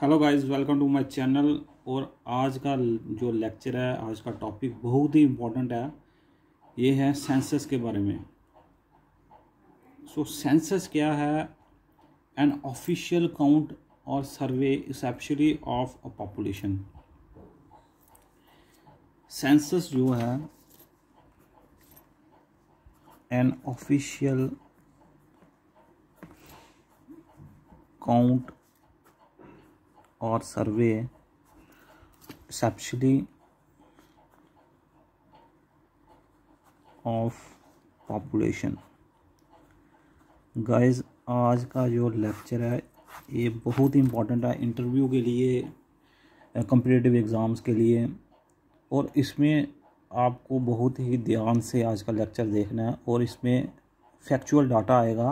Hello guys, welcome to my channel. और आज का जो लेक्चर है, आज का टॉपिक बहुत ही इम्पोर्टेंट है। ये है सेंसस के बारे में। सेंसस क्या है? एन ऑफिशियल काउंट और survey especially of a population. Census जो है एन ऑफिशियल काउंट और survey especially of population. Guys, आज का जो लेक्चर है ये बहुत ही इम्पोर्टेंट है इंटरव्यू के लिए, कॉम्पिटिटिव एग्ज़ाम्स के लिए। और इसमें आपको बहुत ही ध्यान से आज का लेक्चर देखना है और इसमें फैक्चुअल डाटा आएगा।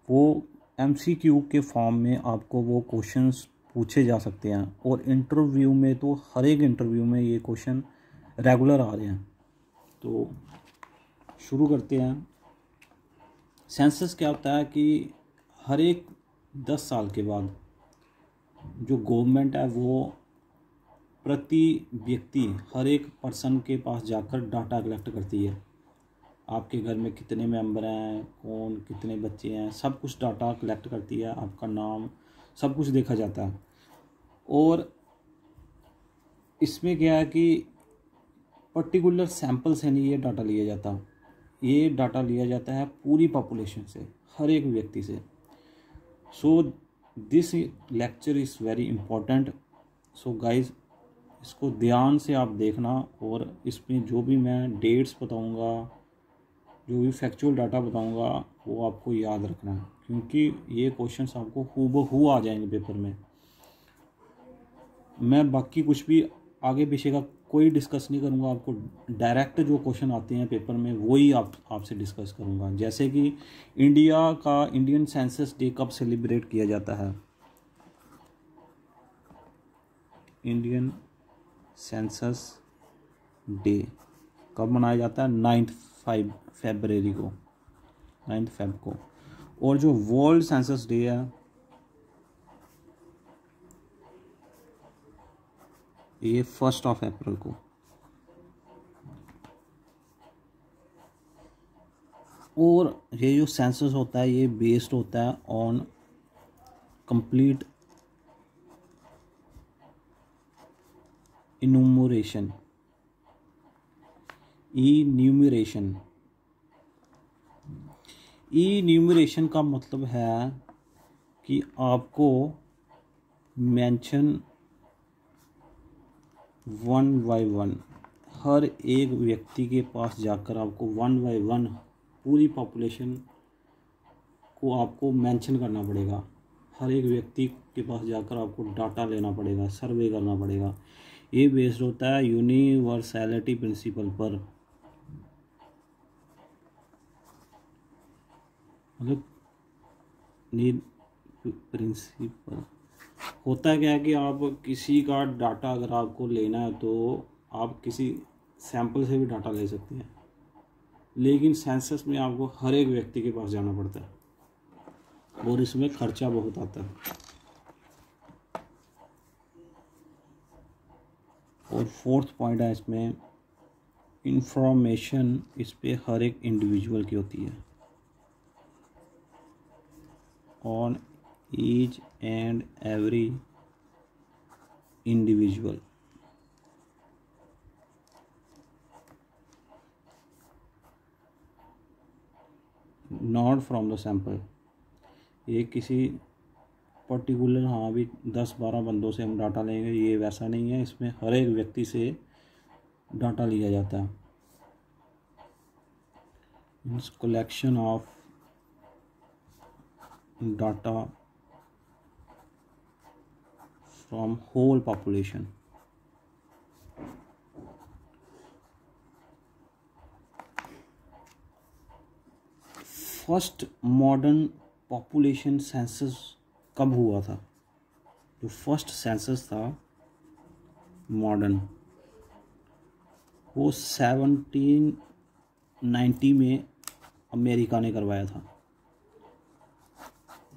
वो एमसीक्यू के फॉर्म में आपको वो क्वेश्चंस पूछे जा सकते हैं और इंटरव्यू में तो हर एक इंटरव्यू में ये क्वेश्चन रेगुलर आ रहे हैं। तो शुरू करते हैं। सेंसस क्या होता है कि हर एक 10 साल के बाद जो गवर्नमेंट है वो प्रति व्यक्ति, हर एक पर्सन के पास जाकर डाटा कलेक्ट करती है। आपके घर में कितने मेंबर हैं, कौन कितने बच्चे हैं, सब कुछ डाटा कलेक्ट करती है। आपका नाम, सब कुछ देखा जाता है। और इसमें क्या है कि पर्टिकुलर सैंपल से नहीं ये डाटा लिया जाता। ये डाटा लिया जाता है पूरी पॉपुलेशन से, हर एक व्यक्ति से। So this lecture is very important. So guys, इसको ध्यान से आप देखना और इसमें जो भी मैं डेट्स बताऊंगा, जो भी फैक्चुअल डाटा बताऊंगा, वो आपको याद रखना है, क्योंकि ये क्वेश्चंस आपको हूबहू आ जाएंगे पेपर में। मैं बाकी कुछ भी आगे पीछे का कोई डिस्कस नहीं करूंगा। आपको डायरेक्ट जो क्वेश्चन आते हैं पेपर में वही आपसे डिस्कस करूंगा। जैसे कि इंडियन सेंसस डे कब सेलिब्रेट किया जाता है? इंडियन सेंसस डे कब मनाया जाता है? 9 फरवरी को, 9 फेब को। और जो वर्ल्ड सेंसस डे है ये 1 अप्रैल को। और ये जो सेंसस होता है ये बेस्ड होता है ऑन कंप्लीट इन्यूमरेशन। इन्यूमरेशन का मतलब है कि आपको मेंशन 1 बाय 1, हर एक व्यक्ति के पास जाकर आपको 1 बाय 1 पूरी पॉपुलेशन को आपको मेंशन करना पड़ेगा। हर एक व्यक्ति के पास जाकर आपको डाटा लेना पड़ेगा, सर्वे करना पड़ेगा। ये बेस्ड होता है यूनिवर्सैलिटी प्रिंसिपल पर। मतलब प्रिंसिपल होता है क्या है कि आप किसी का डाटा अगर आपको लेना है तो आप किसी सैंपल से भी डाटा ले सकते हैं, लेकिन सेंसस में आपको हर एक व्यक्ति के पास जाना पड़ता है और इसमें खर्चा बहुत आता है। और 4th पॉइंट है इसमें, इंफॉर्मेशन इस पे हर एक इंडिविजुअल की होती है, on each and every individual. Not from the sample. ये किसी पर्टिकुलर, हाँ अभी 10-12 बंदों से हम डाटा लेंगे, ये वैसा नहीं है। इसमें हर एक व्यक्ति से डाटा लिया जाता है। Means collection of data from whole population. First modern population census कब हुआ था? जो फर्स्ट सेंसस था मॉडर्न, वो 1790 में अमेरिका ने करवाया था।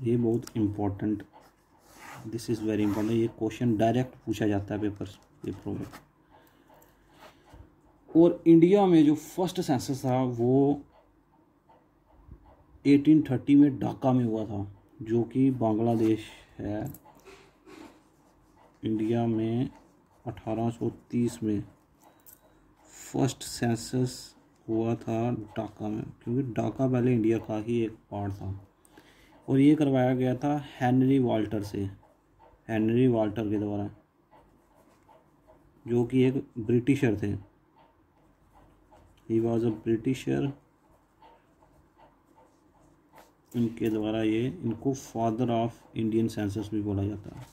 ये बहुत important this is very important, ये क्वेश्चन डायरेक्ट पूछा जाता है पेपरों में। और इंडिया में जो फर्स्ट सेंसस था वो 1830 में ढाका में हुआ था, जो कि बांग्लादेश है। इंडिया में 1830 में फर्स्ट सेंसस हुआ था ढाका में, क्योंकि ढाका पहले इंडिया का ही एक पार्ट था। और ये करवाया गया था हेनरी वाल्टर से, हेनरी वाल्टर के द्वारा, जो कि एक ब्रिटिशर थे। He was a britisher. इनके द्वारा इनको फादर ऑफ इंडियन सेंसस भी बोला जाता है,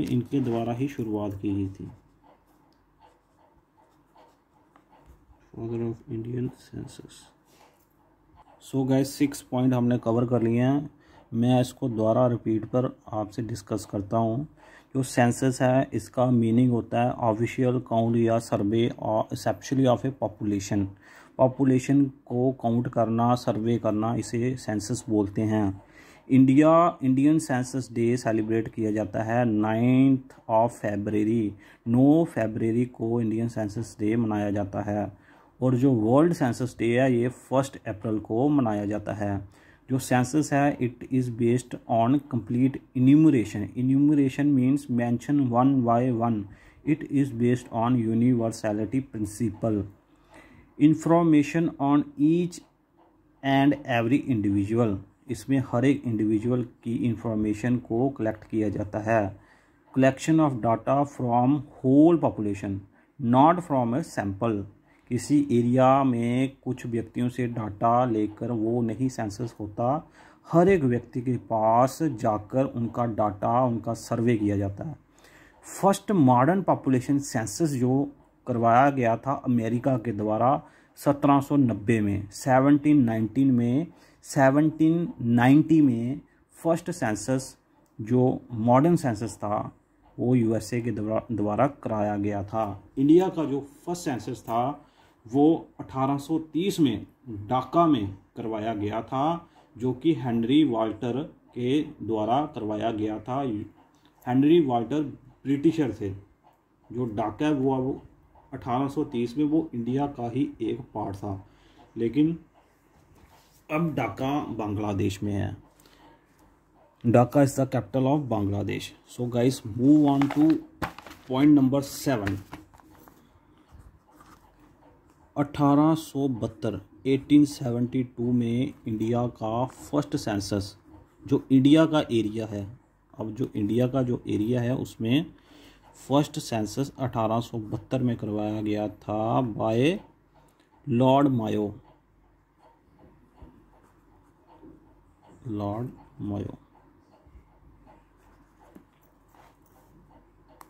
इनके द्वारा ही शुरुआत की गई थी, father of Indian census. So guys 6 point हमने कवर कर लिए हैं। मैं इसको दोबारा रिपीट पर आपसे डिस्कस करता हूँ। जो सेंसस है इसका मीनिंग होता है ऑफिशियल काउंट या survey specially of a population. Population को काउंट करना, सर्वे करना, इसे सेंसस बोलते हैं। इंडियन सेंसस डे सेलिब्रेट किया जाता है 9 फरवरी। 9 फरवरी को इंडियन सेंसस डे मनाया जाता है। और जो वर्ल्ड सेंसस डे है ये 1 अप्रैल को मनाया जाता है। जो सेंसस है it is based on complete enumeration. Enumeration means mention one by one. It is based on universality principle. Information on each and every individual. इसमें हर एक इंडिविजुअल की इंफॉर्मेशन को कलेक्ट किया जाता है। Collection of data from whole population, not from a sample. किसी area में कुछ व्यक्तियों से डाटा लेकर वो नहीं सेंसस होता। हर एक व्यक्ति के पास जाकर उनका डाटा, उनका सर्वे किया जाता है। फर्स्ट मॉडर्न पॉपुलेशन सेंसस जो करवाया गया था अमेरिका के द्वारा 1790 में, 1790 में फर्स्ट सेंसस जो मॉडर्न सेंसस था वो यूएसए के द्वारा कराया गया था। इंडिया का जो फर्स्ट सेंसस था वो 1830 में ढाका में करवाया गया था, जो कि हेनरी वाल्टर के द्वारा करवाया गया था। हेनरी वाल्टर ब्रिटिशर थे। जो ढाका वो 1830 में वो इंडिया का ही एक पार्ट था, लेकिन अब ढाका बांग्लादेश में है। Dhaka is the capital of Bangladesh. So guys move on two point number 7। 1872 में इंडिया का फर्स्ट सेंसस, जो इंडिया का एरिया है, अब जो इंडिया का जो एरिया है उसमें फर्स्ट सेंसस 1872 में करवाया गया था बाय लॉर्ड मायो।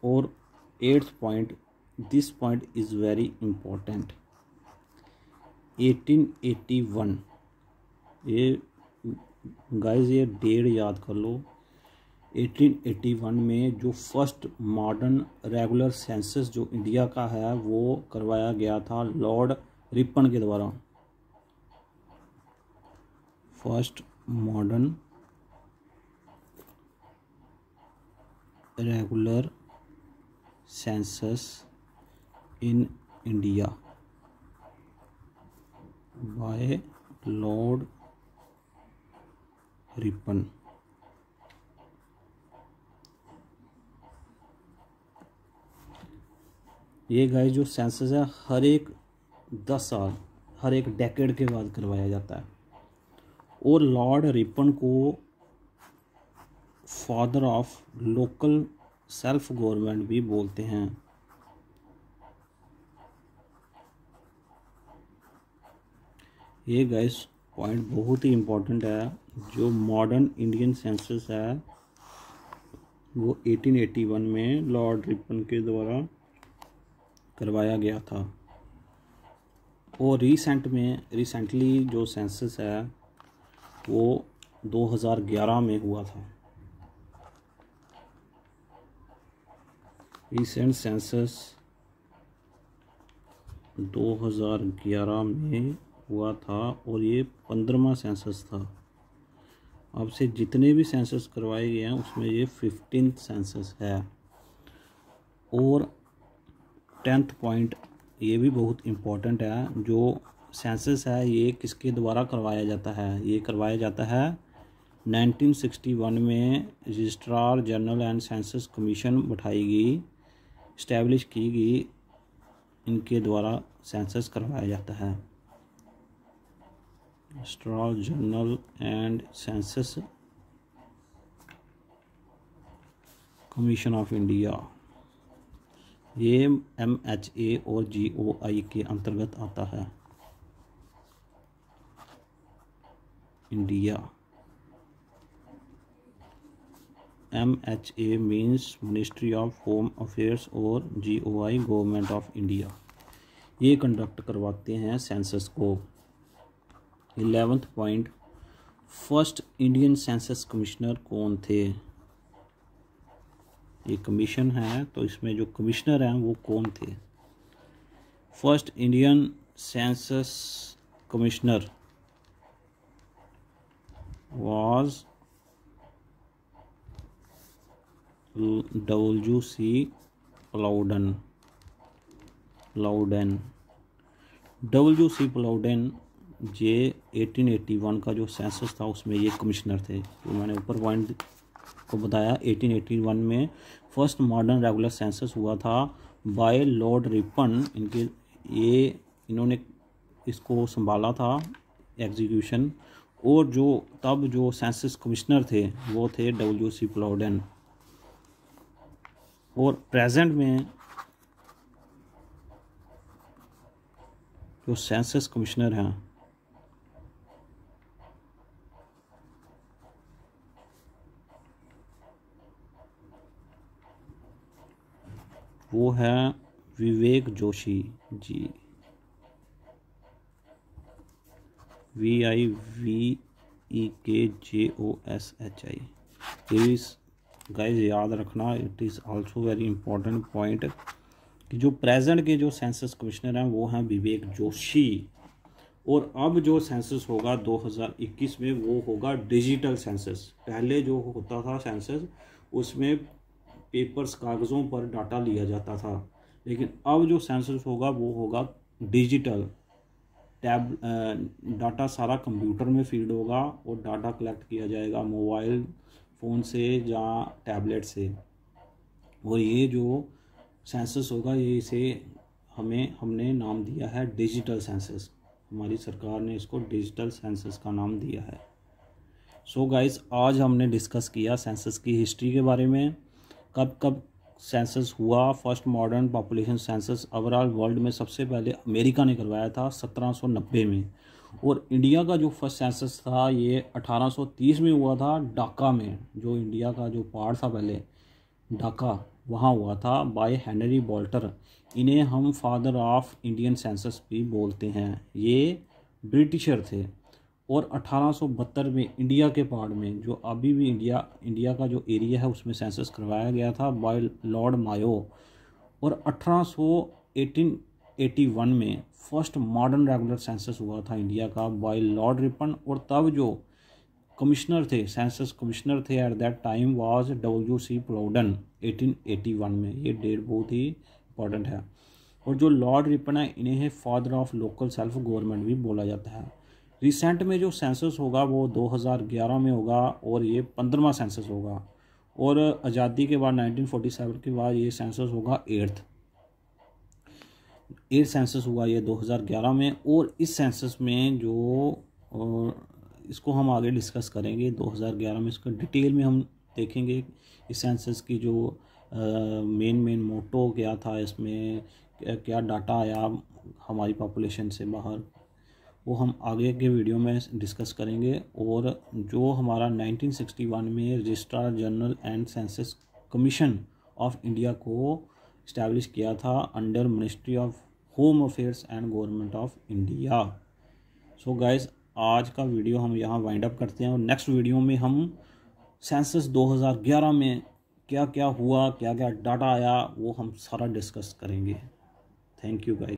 और 8th point, this point is very important. 1881, ये गाइस ये डेट याद कर लो। 1881 में जो फर्स्ट मॉडर्न रेगुलर सेंसस जो इंडिया का है वो करवाया गया था लॉर्ड रिपन के द्वारा। First modern regular census in India by Lord Ripon. ये गाइस जो सेंसस है हर एक 10 साल, हर एक डेकेड के बाद करवाया जाता है। और लॉर्ड रिपन को father of local self government भी बोलते हैं। ये गाइस पॉइंट बहुत ही इम्पोर्टेंट है। जो मॉडर्न इंडियन सेंसस है वो 1881 में लॉर्ड रिपन के द्वारा करवाया गया था। और रिसेंटली जो सेंसस है वो 2011 में हुआ था। रिसेंट सेंसस 2011 में हुआ था और ये 15वां सेंसस था। अब से जितने भी सेंसस करवाए गए हैं उसमें ये 15th सेंसस है। और 10th पॉइंट ये भी बहुत इम्पोर्टेंट है, जो सेंसस है ये किसके द्वारा करवाया जाता है? ये करवाया जाता है 1961 में registrar general and census commission बैठाई गई, इस्टेब्लिश की गई, इनके द्वारा सेंसस करवाया जाता है। Registrar general and census commission of India, ये MHA और GOI के अंतर्गत आता है। India, MHA means ministry of home affairs और GOI गवर्नमेंट ऑफ इंडिया, ये कंडक्ट करवाते हैं सेंसस को। 11th point, first Indian census commissioner कौन थे? ये कमीशन है तो इसमें जो कमिश्नर हैं वो कौन थे? First Indian census commissioner was WC प्लाउडन। WC प्लाउडन ये 1881 का जो सेंसस था उसमें ये कमिश्नर थे। जो मैंने ऊपर पॉइंट को बताया, 1881 में फर्स्ट मॉडर्न रेगुलर सेंसस हुआ था बाय लॉर्ड रिपन। इन्होंने इसको संभाला था एग्जीक्यूशन। और जो तब जो सेंसस कमिश्नर थे वो थे WC प्लाउडन। और प्रेजेंट में जो सेंसस कमिश्नर हैं वो है विवेक जोशी जी, VIVEKJOSHI। ये गाइज याद रखना, it is also very important point कि जो प्रेजेंट के जो सेंसस कमिश्नर हैं वो हैं विवेक जोशी। और अब जो सेंसस होगा 2021 में वो होगा डिजिटल सेंसस। पहले जो होता था सेंसस उसमें पेपर्स कागज़ों पर डाटा लिया जाता था, लेकिन अब जो सेंसस होगा वो होगा डिजिटल। डाटा सारा कंप्यूटर में फीड होगा और डाटा कलेक्ट किया जाएगा मोबाइल फ़ोन से या टैबलेट से। और ये जो सेंसस होगा ये इसे हमने नाम दिया है डिजिटल सेंसस। हमारी सरकार ने इसको डिजिटल सेंसस का नाम दिया है। सो गाइस, आज हमने डिस्कस किया सेंसस की हिस्ट्री के बारे में, कब कब सेंसस हुआ। First modern population census overall world में सबसे पहले अमेरिका ने करवाया था 1790 में। और इंडिया का जो फर्स्ट सेंसस था ये 1830 में हुआ था ढाका में। जो इंडिया का जो पार्ट था पहले ढाका, वहाँ हुआ था बाय हेनरी बोल्टर। इन्हें हम फादर ऑफ इंडियन सेंसस भी बोलते हैं। ये ब्रिटिशर थे। और 1872 में इंडिया के पार्ट में जो अभी भी इंडिया का जो एरिया है उसमें सेंसस करवाया गया था बाय लॉर्ड मायो। और 1881 में फर्स्ट मॉडर्न रेगुलर सेंसस हुआ था इंडिया का बाय लॉर्ड रिपन। और तब जो कमिश्नर थे, सेंसस कमिश्नर थे at that time was WC प्लाउडन 1881 में। ये डेट बहुत ही इंपॉर्टेंट है। और जो लॉर्ड रिपन है इन्हें father of local self government भी बोला जाता है। रिसेंट में जो सेंसस होगा वो 2011 में होगा और ये 15वां सेंसस होगा। और आज़ादी के बाद 1947 के बाद ये सेंसस होगा 8th सेंसस हुआ ये 2011 में। और इस सेंसस में जो इसको हम आगे डिस्कस करेंगे 2011 में, इसको डिटेल में हम देखेंगे इस सेंसस की जो मेन मोटो क्या था, इसमें क्या डाटा आया हमारी पॉपुलेशन से बाहर, वो हम आगे के वीडियो में डिस्कस करेंगे। और जो हमारा 1961 में registrar general and census commission of India को इस्टेब्लिश किया था under ministry of home affairs and government of India. So guys, आज का वीडियो हम यहाँ वाइंड अप करते हैं और नेक्स्ट वीडियो में हम सेंसस 2011 में क्या क्या हुआ, क्या क्या डाटा आया, वो हम सारा डिस्कस करेंगे। Thank you guys.